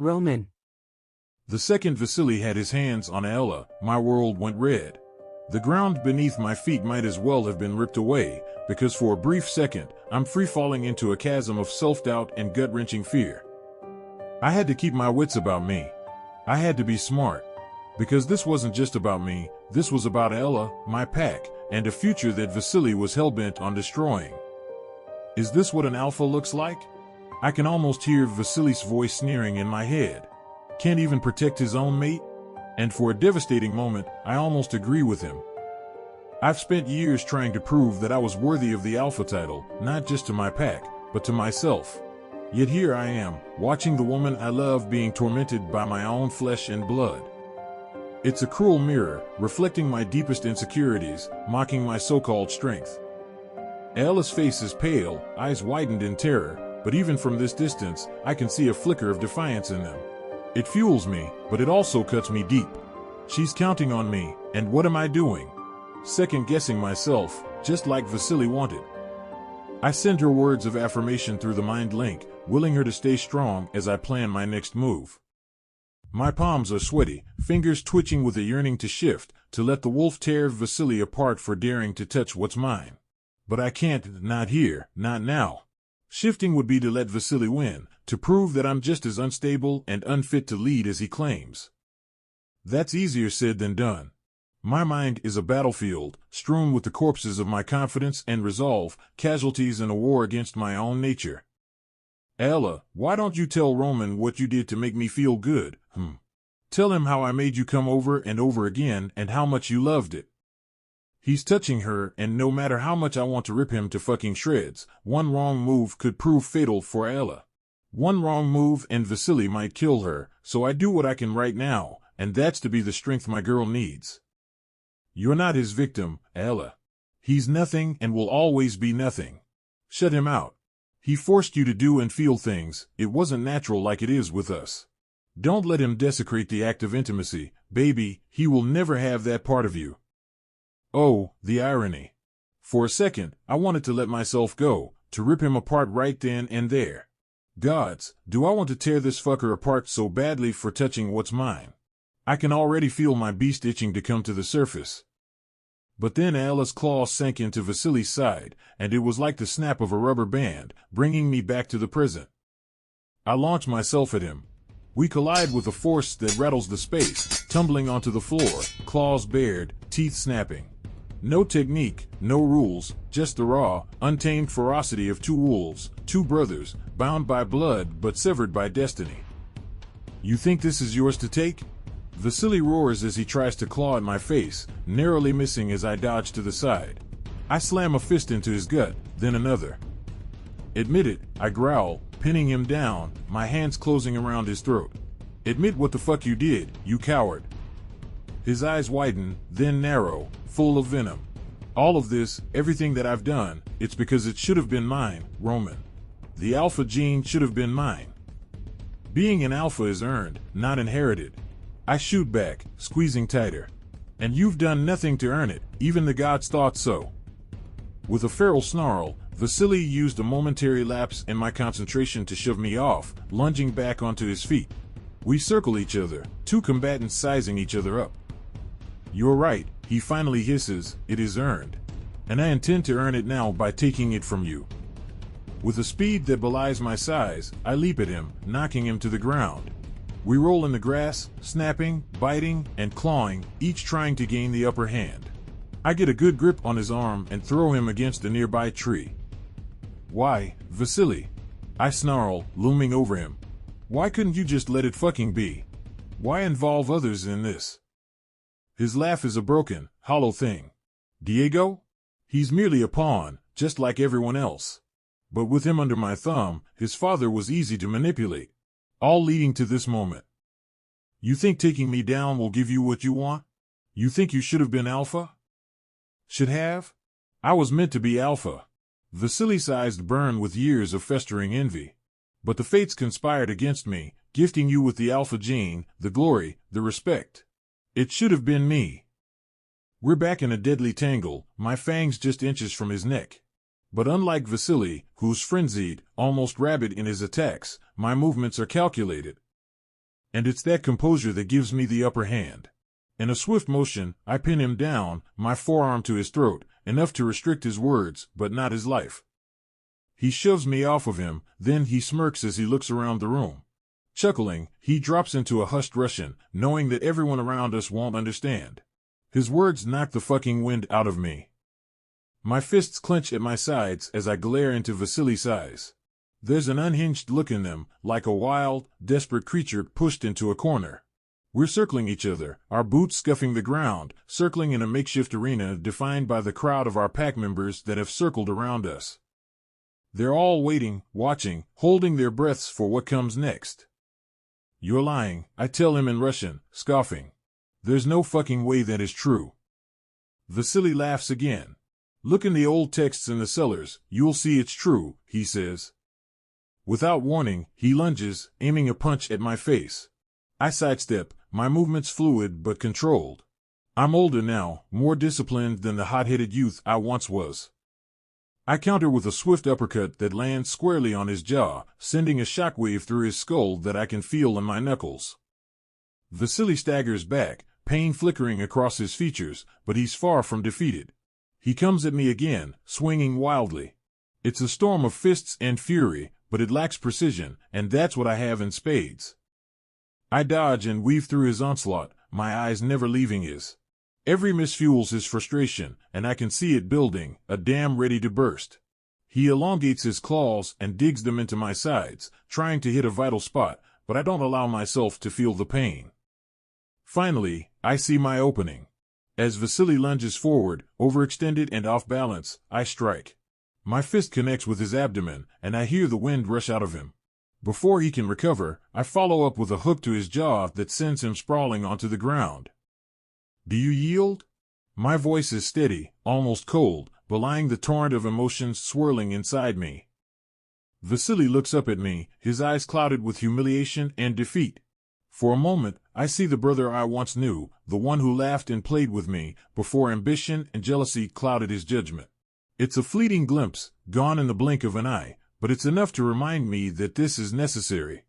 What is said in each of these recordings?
Roman. The second Vasily had his hands on Ella, my world went red. The ground beneath my feet might as well have been ripped away, because for a brief second, I'm free-falling into a chasm of self-doubt and gut-wrenching fear. I had to keep my wits about me. I had to be smart. Because this wasn't just about me, this was about Ella, my pack, and a future that Vasily was hell-bent on destroying. Is this what an alpha looks like? I can almost hear Vasily's voice sneering in my head. Can't even protect his own mate? And for a devastating moment, I almost agree with him. I've spent years trying to prove that I was worthy of the alpha title, not just to my pack, but to myself. Yet here I am, watching the woman I love being tormented by my own flesh and blood. It's a cruel mirror, reflecting my deepest insecurities, mocking my so-called strength. Ella's face is pale, eyes widened in terror, but even from this distance, I can see a flicker of defiance in them. It fuels me, but it also cuts me deep. She's counting on me, and what am I doing? Second-guessing myself, just like Vasily wanted. I send her words of affirmation through the mind link, willing her to stay strong as I plan my next move. My palms are sweaty, fingers twitching with a yearning to shift, to let the wolf tear Vasily apart for daring to touch what's mine. But I can't, not here, not now. Shifting would be to let Vasily win, to prove that I'm just as unstable and unfit to lead as he claims. That's easier said than done. My mind is a battlefield, strewn with the corpses of my confidence and resolve, casualties in a war against my own nature. Ella, why don't you tell Roman what you did to make me feel good, Tell him how I made you come over and over again and how much you loved it. He's touching her, and no matter how much I want to rip him to fucking shreds, one wrong move could prove fatal for Ella. One wrong move and Vasily might kill her, so I do what I can right now, and that's to be the strength my girl needs. You're not his victim, Ella. He's nothing and will always be nothing. Shut him out. He forced you to do and feel things, it wasn't natural like it is with us. Don't let him desecrate the act of intimacy, baby, he will never have that part of you. Oh, the irony. For a second, I wanted to let myself go, to rip him apart right then and there. Gods, do I want to tear this fucker apart so badly for touching what's mine? I can already feel my beast itching to come to the surface. But then Ella's claws sank into Vasily's side, and it was like the snap of a rubber band, bringing me back to the present. I launch myself at him. We collide with a force that rattles the space, tumbling onto the floor, claws bared, teeth snapping. No technique, no rules, just the raw, untamed ferocity of two wolves, two brothers, bound by blood but severed by destiny. You think this is yours to take? Vasily roars as he tries to claw at my face, narrowly missing as I dodge to the side. I slam a fist into his gut, then another. Admit it, I growl, pinning him down, my hands closing around his throat. Admit what the fuck you did, you coward. His eyes widen, then narrow, full of venom. All of this, everything that I've done, it's because it should have been mine, Roman. The alpha gene should have been mine. Being an alpha is earned, not inherited. I shoot back, squeezing tighter. And you've done nothing to earn it, even the gods thought so. With a feral snarl, Vasily used a momentary lapse in my concentration to shove me off, lunging back onto his feet. We circle each other, two combatants sizing each other up. You're right, he finally hisses, it is earned. And I intend to earn it now by taking it from you. With a speed that belies my size, I leap at him, knocking him to the ground. We roll in the grass, snapping, biting, and clawing, each trying to gain the upper hand. I get a good grip on his arm and throw him against a nearby tree. Why, Vasily? I snarl, looming over him. Why couldn't you just let it fucking be? Why involve others in this? His laugh is a broken, hollow thing. Diego? He's merely a pawn, just like everyone else. But with him under my thumb, his father was easy to manipulate. All leading to this moment. You think taking me down will give you what you want? You think you should have been alpha? Should have? I was meant to be alpha. Vasily's eyes burn with years of festering envy. But the fates conspired against me, gifting you with the alpha gene, the glory, the respect. It should have been me. We're back in a deadly tangle, my fangs just inches from his neck. But unlike Vasily, who's frenzied, almost rabid in his attacks, my movements are calculated. And it's that composure that gives me the upper hand. In a swift motion, I pin him down, my forearm to his throat, enough to restrict his words, but not his life. He shoves me off of him, then he smirks as he looks around the room. Chuckling, he drops into a hushed Russian, knowing that everyone around us won't understand. His words knock the fucking wind out of me. My fists clench at my sides as I glare into Vasily's eyes. There's an unhinged look in them, like a wild, desperate creature pushed into a corner. We're circling each other, our boots scuffing the ground, circling in a makeshift arena defined by the crowd of our pack members that have circled around us. They're all waiting, watching, holding their breaths for what comes next. You're lying, I tell him in Russian, scoffing. There's no fucking way that is true. Vasily laughs again. Look in the old texts in the cellars, you'll see it's true, he says. Without warning, he lunges, aiming a punch at my face. I sidestep, my movements fluid but controlled. I'm older now, more disciplined than the hot-headed youth I once was. I counter with a swift uppercut that lands squarely on his jaw, sending a shockwave through his skull that I can feel in my knuckles. Vasily staggers back, pain flickering across his features, but he's far from defeated. He comes at me again, swinging wildly. It's a storm of fists and fury, but it lacks precision, and that's what I have in spades. I dodge and weave through his onslaught, my eyes never leaving his. Every miss fuels his frustration, and I can see it building, a dam ready to burst. He elongates his claws and digs them into my sides, trying to hit a vital spot, but I don't allow myself to feel the pain. Finally, I see my opening. As Vasily lunges forward, overextended and off balance, I strike. My fist connects with his abdomen, and I hear the wind rush out of him. Before he can recover, I follow up with a hook to his jaw that sends him sprawling onto the ground. Do you yield? My voice is steady, almost cold, belying the torrent of emotions swirling inside me. Vasily looks up at me, his eyes clouded with humiliation and defeat. For a moment, I see the brother I once knew, the one who laughed and played with me, before ambition and jealousy clouded his judgment. It's a fleeting glimpse, gone in the blink of an eye, but it's enough to remind me that this is necessary.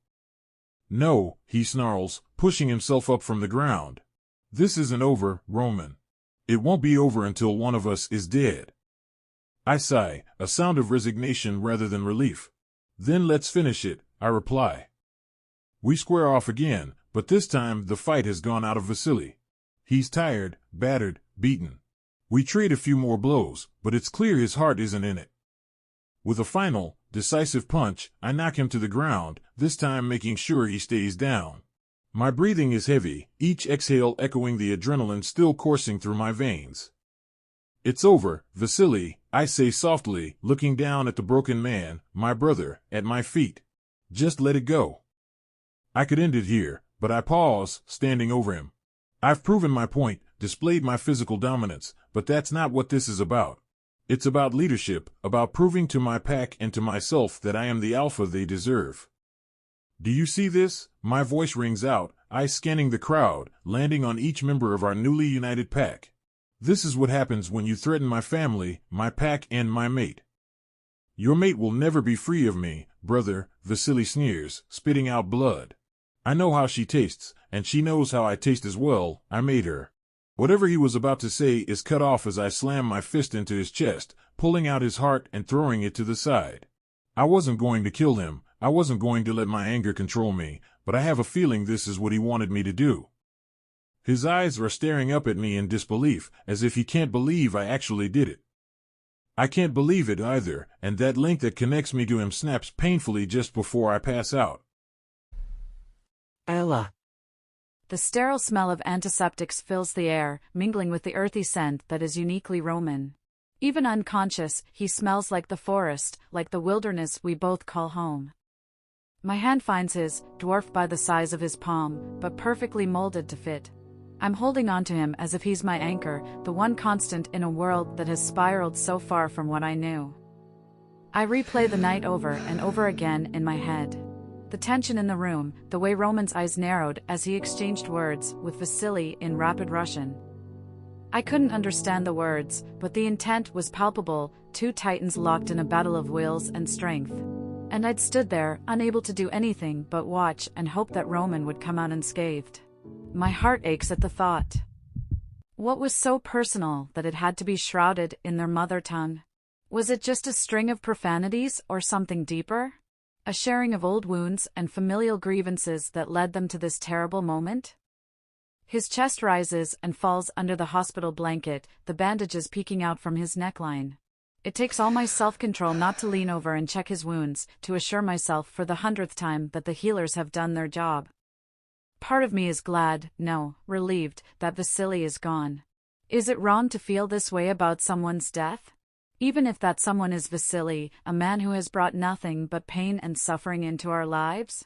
No, he snarls, pushing himself up from the ground. This isn't over, Roman. It won't be over until one of us is dead. I sigh, a sound of resignation rather than relief. Then let's finish it, I reply. We square off again, but this time the fight has gone out of Vasily. He's tired, battered, beaten. We trade a few more blows, but it's clear his heart isn't in it. With a final, decisive punch, I knock him to the ground, this time making sure he stays down. My breathing is heavy, each exhale echoing the adrenaline still coursing through my veins. It's over, Vasily, I say softly, looking down at the broken man, my brother, at my feet. Just let it go. I could end it here, but I pause, standing over him. I've proven my point, displayed my physical dominance, but that's not what this is about. It's about leadership, about proving to my pack and to myself that I am the alpha they deserve. Do you see this? My voice rings out, eyes scanning the crowd, landing on each member of our newly united pack. This is what happens when you threaten my family, my pack, and my mate. Your mate will never be free of me, brother, Vasily sneers, spitting out blood. I know how she tastes, and she knows how I taste as well, I made her. Whatever he was about to say is cut off as I slam my fist into his chest, pulling out his heart and throwing it to the side. I wasn't going to kill him, I wasn't going to let my anger control me, but I have a feeling this is what he wanted me to do. His eyes are staring up at me in disbelief, as if he can't believe I actually did it. I can't believe it either, and that link that connects me to him snaps painfully just before I pass out. Ella. The sterile smell of antiseptics fills the air, mingling with the earthy scent that is uniquely Roman. Even unconscious, he smells like the forest, like the wilderness we both call home. My hand finds his, dwarfed by the size of his palm, but perfectly molded to fit. I'm holding on to him as if he's my anchor, the one constant in a world that has spiraled so far from what I knew. I replay the night over and over again in my head. The tension in the room, the way Roman's eyes narrowed as he exchanged words with Vasily in rapid Russian. I couldn't understand the words, but the intent was palpable, two titans locked in a battle of wills and strength. And I'd stood there, unable to do anything but watch and hope that Roman would come out unscathed. My heart aches at the thought. What was so personal that it had to be shrouded in their mother tongue? Was it just a string of profanities or something deeper? A sharing of old wounds and familial grievances that led them to this terrible moment? His chest rises and falls under the hospital blanket, the bandages peeking out from his neckline. It takes all my self-control not to lean over and check his wounds, to assure myself for the 100th time that the healers have done their job. Part of me is glad, no, relieved, that Vasily is gone. Is it wrong to feel this way about someone's death? Even if that someone is Vasily, a man who has brought nothing but pain and suffering into our lives?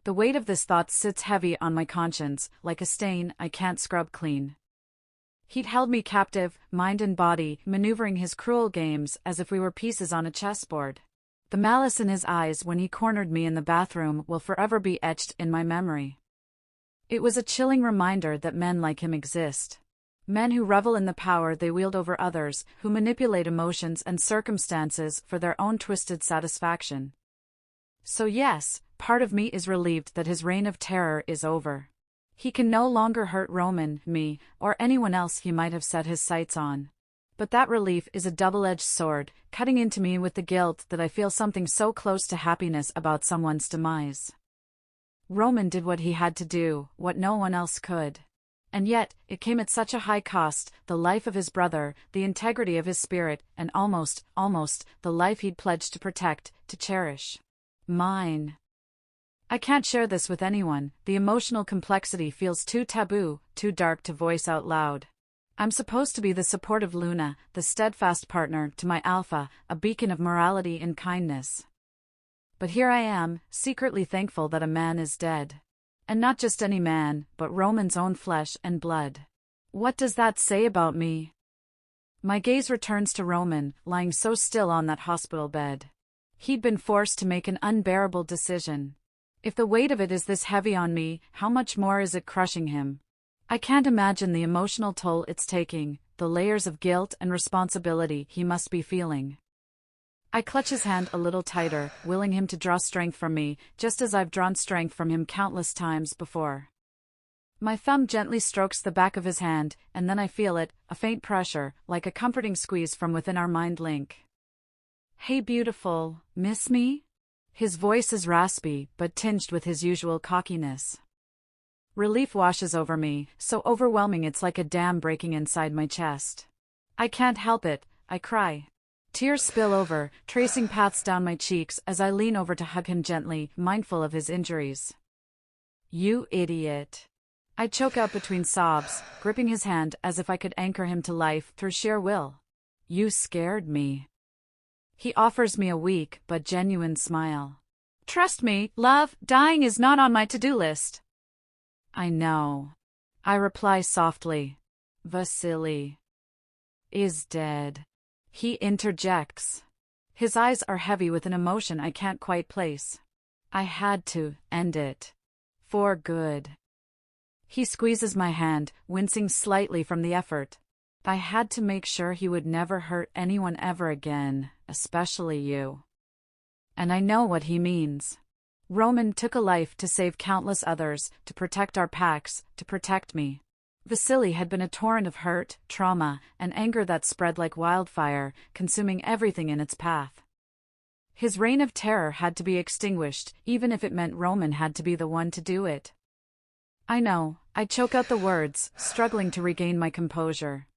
The weight of this thought sits heavy on my conscience, like a stain I can't scrub clean. He'd held me captive, mind and body, maneuvering his cruel games as if we were pieces on a chessboard. The malice in his eyes when he cornered me in the bathroom will forever be etched in my memory. It was a chilling reminder that men like him exist. Men who revel in the power they wield over others, who manipulate emotions and circumstances for their own twisted satisfaction. So yes, part of me is relieved that his reign of terror is over. He can no longer hurt Roman, me, or anyone else he might have set his sights on. But that relief is a double-edged sword, cutting into me with the guilt that I feel something so close to happiness about someone's demise. Roman did what he had to do, what no one else could. And yet, it came at such a high cost, the life of his brother, the integrity of his spirit, and almost, the life he'd pledged to protect, to cherish. Mine. I can't share this with anyone, the emotional complexity feels too taboo, too dark to voice out loud. I'm supposed to be the supportive Luna, the steadfast partner to my Alpha, a beacon of morality and kindness. But here I am, secretly thankful that a man is dead. And not just any man, but Roman's own flesh and blood. What does that say about me? My gaze returns to Roman, lying so still on that hospital bed. He'd been forced to make an unbearable decision. If the weight of it is this heavy on me, how much more is it crushing him? I can't imagine the emotional toll it's taking, the layers of guilt and responsibility he must be feeling. I clutch his hand a little tighter, willing him to draw strength from me, just as I've drawn strength from him countless times before. My thumb gently strokes the back of his hand, and then I feel it, a faint pressure, like a comforting squeeze from within our mind link. Hey beautiful, miss me? His voice is raspy, but tinged with his usual cockiness. Relief washes over me, so overwhelming it's like a dam breaking inside my chest. I can't help it, I cry. Tears spill over, tracing paths down my cheeks as I lean over to hug him gently, mindful of his injuries. You idiot. I choke out between sobs, gripping his hand as if I could anchor him to life through sheer will. You scared me. He offers me a weak but genuine smile. Trust me, love, dying is not on my to-do list. I know. I reply softly. Vasily is dead. He interjects. His eyes are heavy with an emotion I can't quite place. I had to end it. For good. He squeezes my hand, wincing slightly from the effort. I had to make sure he would never hurt anyone ever again, especially you. And I know what he means. Roman took a life to save countless others, to protect our packs, to protect me. Vasily had been a torrent of hurt, trauma, and anger that spread like wildfire, consuming everything in its path. His reign of terror had to be extinguished, even if it meant Roman had to be the one to do it. I know, I choke out the words, struggling to regain my composure.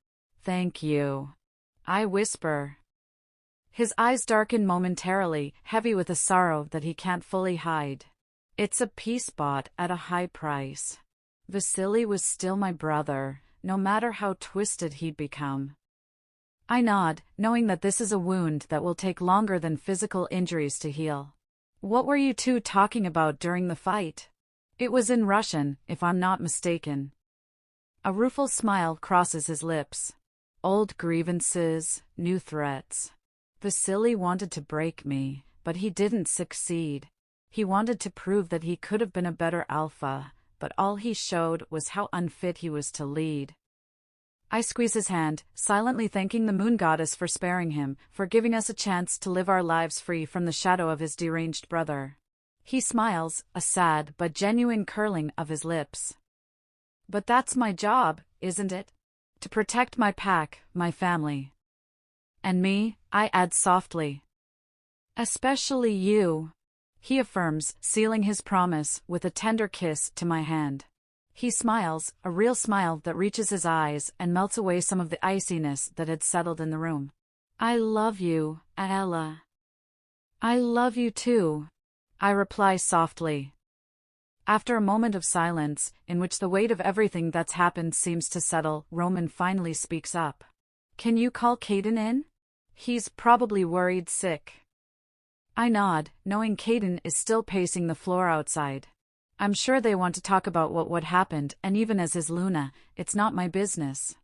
Thank you. I whisper. His eyes darken momentarily, heavy with a sorrow that he can't fully hide. It's a peace bought at a high price. Vasily was still my brother, no matter how twisted he'd become. I nod, knowing that this is a wound that will take longer than physical injuries to heal. What were you two talking about during the fight? It was in Russian, if I'm not mistaken. A rueful smile crosses his lips. Old grievances, new threats. Vasily wanted to break me, but he didn't succeed. He wanted to prove that he could have been a better alpha, but all he showed was how unfit he was to lead. I squeeze his hand, silently thanking the moon goddess for sparing him, for giving us a chance to live our lives free from the shadow of his deranged brother. He smiles, a sad but genuine curling of his lips. But that's my job, isn't it? To protect my pack, my family. And me, I add softly. Especially you, he affirms, sealing his promise with a tender kiss to my hand. He smiles, a real smile that reaches his eyes and melts away some of the iciness that had settled in the room. I love you, Ella. I love you too, I reply softly. After a moment of silence, in which the weight of everything that's happened seems to settle, Roman finally speaks up. Can you call Caden in? He's probably worried sick. I nod, knowing Caden is still pacing the floor outside. I'm sure they want to talk about what happened, and even as his Luna, it's not my business.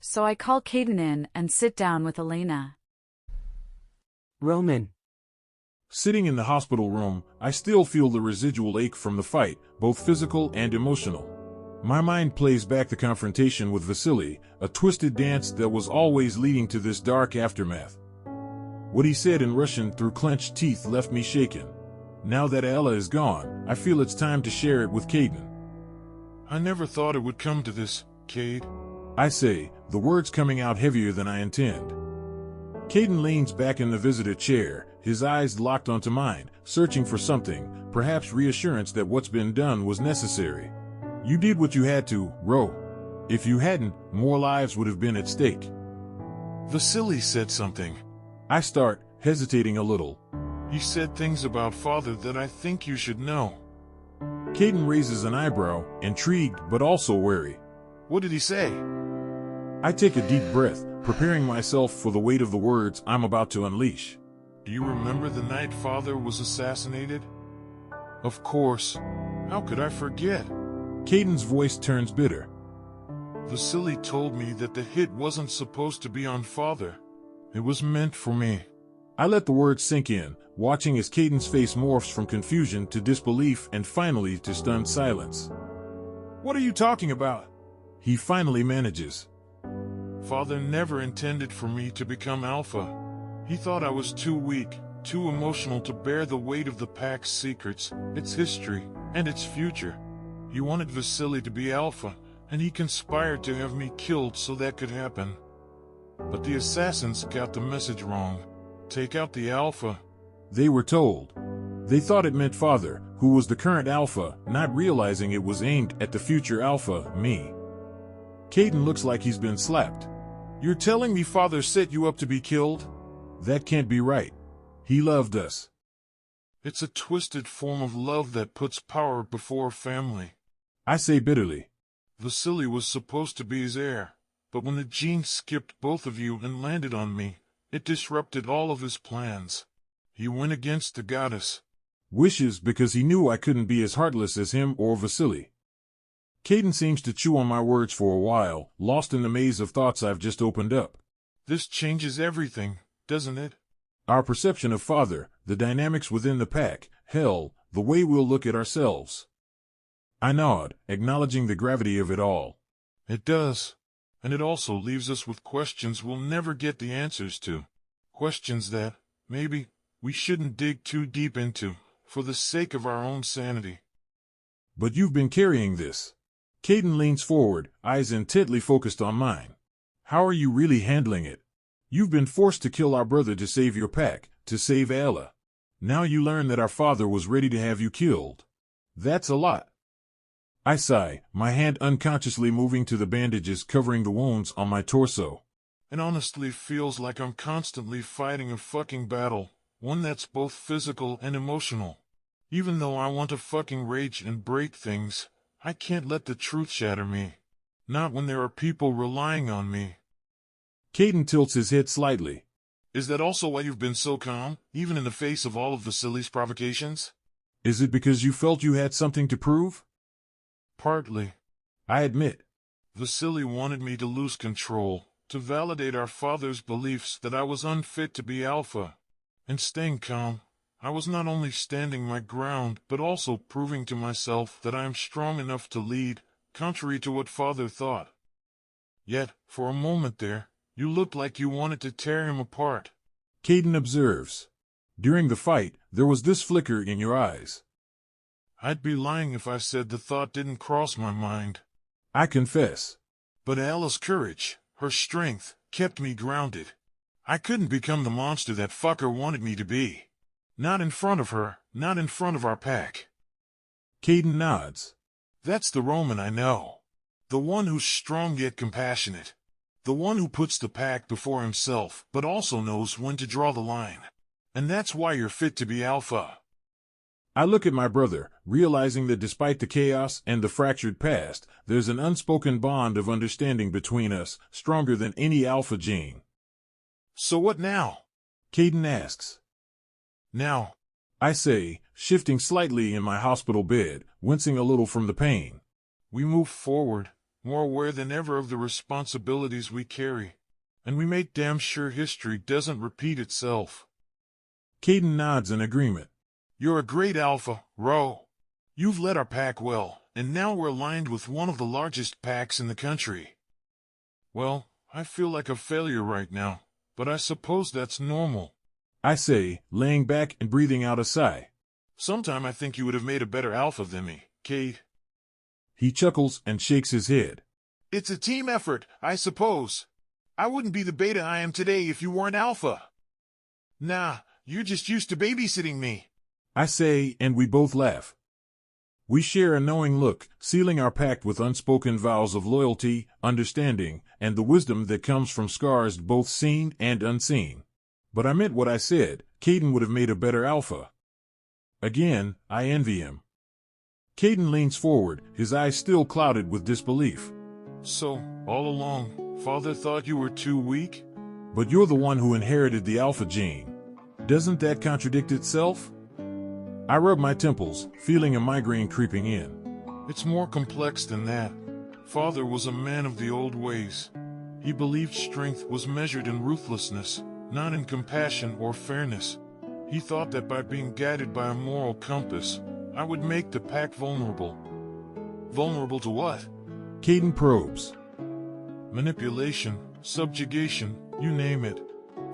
So I call Caden in and sit down with Elena. Roman. Sitting in the hospital room, I still feel the residual ache from the fight, both physical and emotional. My mind plays back the confrontation with Vasily, a twisted dance that was always leading to this dark aftermath. What he said in Russian through clenched teeth left me shaken. Now that Ella is gone, I feel it's time to share it with Caden. I never thought it would come to this, Cade. I say, the words coming out heavier than I intend. Caden leans back in the visitor chair, his eyes locked onto mine, searching for something, perhaps reassurance that what's been done was necessary. You did what you had to, Ro. If you hadn't, more lives would have been at stake. Vasily said something. I start, hesitating a little. He said things about father that I think you should know. Caden raises an eyebrow, intrigued but also wary. What did he say? I take a deep breath, preparing myself for the weight of the words I'm about to unleash. Do you remember the night father was assassinated? Of course. How could I forget? Caden's voice turns bitter. Vasily told me that the hit wasn't supposed to be on father. It was meant for me. I let the words sink in, watching as Caden's face morphs from confusion to disbelief and finally to stunned silence. What are you talking about? He finally manages. Father never intended for me to become Alpha. He thought I was too weak, too emotional to bear the weight of the pack's secrets, its history, and its future. He wanted Vasily to be Alpha, and he conspired to have me killed so that could happen. But the assassins got the message wrong. Take out the Alpha. They were told. They thought it meant Father, who was the current Alpha, not realizing it was aimed at the future Alpha, me. Caden looks like he's been slapped. You're telling me Father set you up to be killed? That can't be right. He loved us. It's a twisted form of love that puts power before family. I say bitterly. Vasily was supposed to be his heir, but when the gene skipped both of you and landed on me, it disrupted all of his plans. He went against the goddess. Wishes because he knew I couldn't be as heartless as him or Vasily. Caden seems to chew on my words for a while, lost in the maze of thoughts I've just opened up. This changes everything, doesn't it? Our perception of Father, the dynamics within the pack, hell, the way we'll look at ourselves. I nod, acknowledging the gravity of it all. It does. And it also leaves us with questions we'll never get the answers to. Questions that, maybe, we shouldn't dig too deep into, for the sake of our own sanity. But you've been carrying this. Caden leans forward, eyes intently focused on mine. How are you really handling it? You've been forced to kill our brother to save your pack, to save Ella. Now you learn that our father was ready to have you killed. That's a lot. I sigh, my hand unconsciously moving to the bandages covering the wounds on my torso. It honestly feels like I'm constantly fighting a fucking battle, one that's both physical and emotional. Even though I want to fucking rage and break things, I can't let the truth shatter me. Not when there are people relying on me. Caden tilts his head slightly. Is that also why you've been so calm, even in the face of all of Vasily's provocations? Is it because you felt you had something to prove? Partly. I admit. Vasily wanted me to lose control, to validate our father's beliefs that I was unfit to be Alpha. And staying calm, I was not only standing my ground but also proving to myself that I am strong enough to lead, contrary to what Father thought. Yet, for a moment there, you looked like you wanted to tear him apart. Caden observes. During the fight, there was this flicker in your eyes. I'd be lying if I said the thought didn't cross my mind. I confess. But Ella's courage, her strength, kept me grounded. I couldn't become the monster that fucker wanted me to be. Not in front of her, not in front of our pack. Caden nods. That's the Roman I know. The one who's strong yet compassionate. The one who puts the pack before himself, but also knows when to draw the line. And that's why you're fit to be alpha. I look at my brother, realizing that despite the chaos and the fractured past, there's an unspoken bond of understanding between us, stronger than any alpha gene. So what now? Caden asks. Now, I say, shifting slightly in my hospital bed, wincing a little from the pain. We move forward, more aware than ever of the responsibilities we carry. And we make damn sure history doesn't repeat itself. Caden nods in agreement. You're a great alpha, Ro. You've led our pack well, and now we're aligned with one of the largest packs in the country. Well, I feel like a failure right now, but I suppose that's normal. I say, laying back and breathing out a sigh. Sometime I think you would have made a better alpha than me, Cade. He chuckles and shakes his head. It's a team effort, I suppose. I wouldn't be the beta I am today if you weren't alpha. Nah, you're just used to babysitting me. I say, and we both laugh. We share a knowing look, sealing our pact with unspoken vows of loyalty, understanding, and the wisdom that comes from scars both seen and unseen. But I meant what I said. Caden would have made a better alpha. Again, I envy him. Caden leans forward, his eyes still clouded with disbelief. So, all along, Father thought you were too weak? But you're the one who inherited the alpha gene. Doesn't that contradict itself? I rub my temples, feeling a migraine creeping in. It's more complex than that. Father was a man of the old ways. He believed strength was measured in ruthlessness, not in compassion or fairness. He thought that by being guided by a moral compass, I would make the pack vulnerable. Vulnerable to what? Caden probes. Manipulation, subjugation, you name it.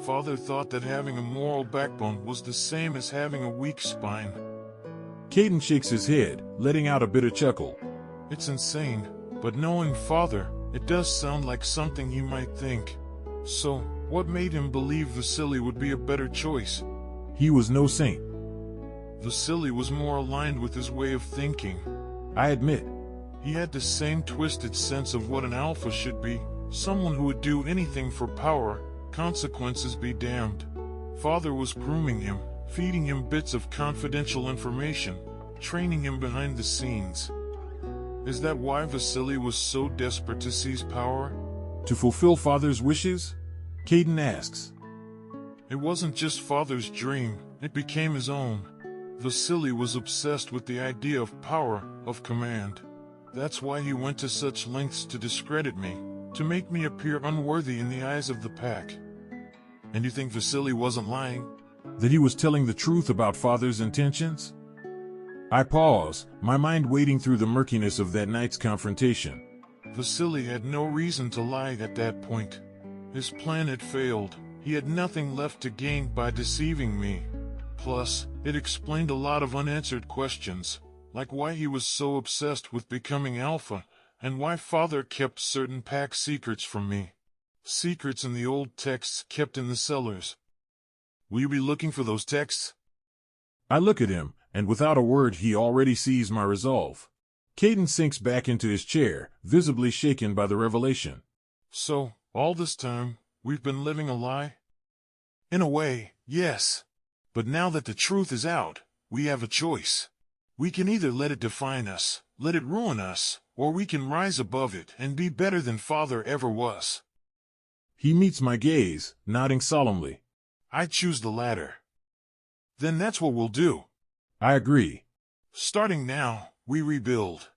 Father thought that having a moral backbone was the same as having a weak spine. Caden shakes his head, letting out a bitter chuckle. It's insane, but knowing Father, it does sound like something he might think. So, what made him believe Vasily would be a better choice? He was no saint. Vasily was more aligned with his way of thinking. I admit. He had the same twisted sense of what an alpha should be, someone who would do anything for power, consequences be damned. Father was grooming him, feeding him bits of confidential information, training him behind the scenes. Is that why Vasily was so desperate to seize power? To fulfill Father's wishes? Caden asks. It wasn't just Father's dream, it became his own. Vasily was obsessed with the idea of power, of command. That's why he went to such lengths to discredit me, to make me appear unworthy in the eyes of the pack. And you think Vasily wasn't lying? That he was telling the truth about Father's intentions? I pause, my mind wading through the murkiness of that night's confrontation. Vasily had no reason to lie at that point. His plan had failed. He had nothing left to gain by deceiving me. Plus, it explained a lot of unanswered questions, like why he was so obsessed with becoming alpha, and why Father kept certain pack secrets from me. Secrets in the old texts kept in the cellars. Will you be looking for those texts? I look at him, and without a word he already sees my resolve. Caden sinks back into his chair, visibly shaken by the revelation. So, all this time, we've been living a lie? In a way, yes. But now that the truth is out, we have a choice. We can either let it define us, let it ruin us, or we can rise above it and be better than Father ever was. He meets my gaze, nodding solemnly. I choose the latter. Then that's what we'll do. I agree. Starting now, we rebuild.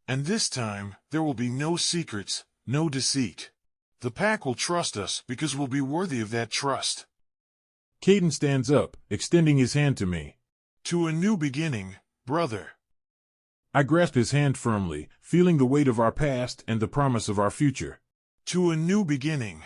And this time, there will be no secrets, no deceit. The pack will trust us because we'll be worthy of that trust. Caden stands up, extending his hand to me. To a new beginning, brother. I grasp his hand firmly, feeling the weight of our past and the promise of our future. to a new beginning.